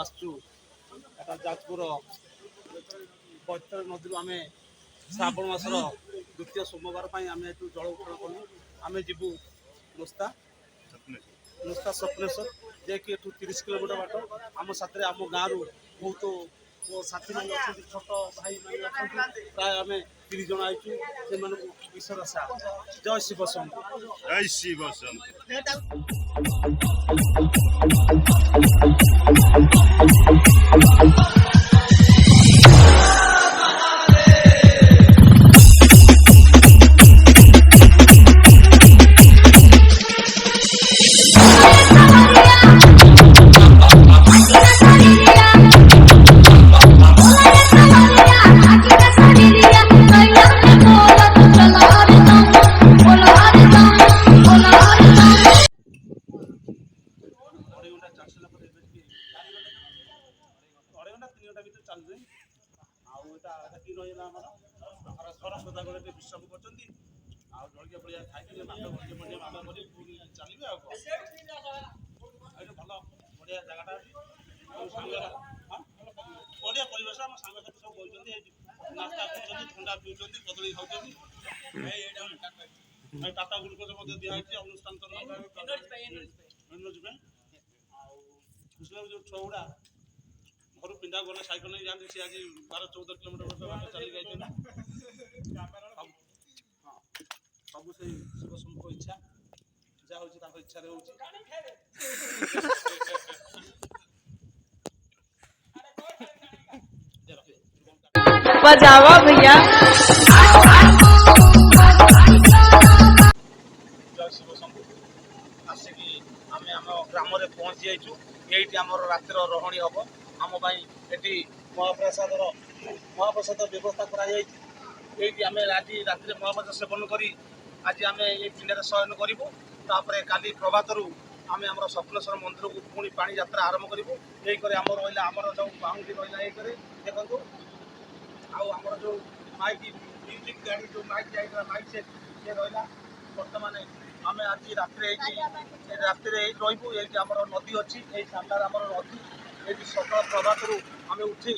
आसचु जाजपुर बैतर नदी आम श्रावण मासर द्वितीय सोमवार आम जल उत्तोलन कलु आम जीवु नुस्ता नुस्ता स्वप्नेश्वर जे कि 30 किलोमीटर बाट आम साथ आम गाँव बहुत साथी मैंने अच्छे छोट भाई मैंने प्राय आम 30 जन आईचु से ईश्वर आशा जय शिव शंभु जय शिव शंभु। विश्राम कर जलिया बढ़िया खाई चलिए भल बढ़िया जगह बढ़िया परिवेश आम सांग सब बोलते नास्ता कर ठंडा पीछे कदली खाऊँ टाटा ग्लुकोज दिखाई अनुष्ठान जो छुआ घर पिंडा गले सैकेल नहीं जाती सी आज 12-14 किलोमीटर बाट चली गई सब से शिव शंभु इच्छा जहाँ हूँ इच्छा बजावा भैया शिव शंभु आसिकी आम ग्राम पहुँची जाइचु ये रातिर रही हम आम ये महाप्रसाद व्यवस्था कर आम आज राति महाप्रसाद सेवन कर आज आम ये पिंडे शयन करूँ तापर काली प्रभात आम आम स्वप्नेश्वर मंदिर को पुणी पानी यात्रा आरंभ करूँ यही आम रहा आमर जो बाउंड्री रहा ये देखो आमर जो माइक म्यूजिक गाड़ी जो माइक जाइए माइक से ये रहा बर्तमान आम आज राति रही ये नदी अच्छी सामने आम नदी ये सकाल प्रभात आम उठी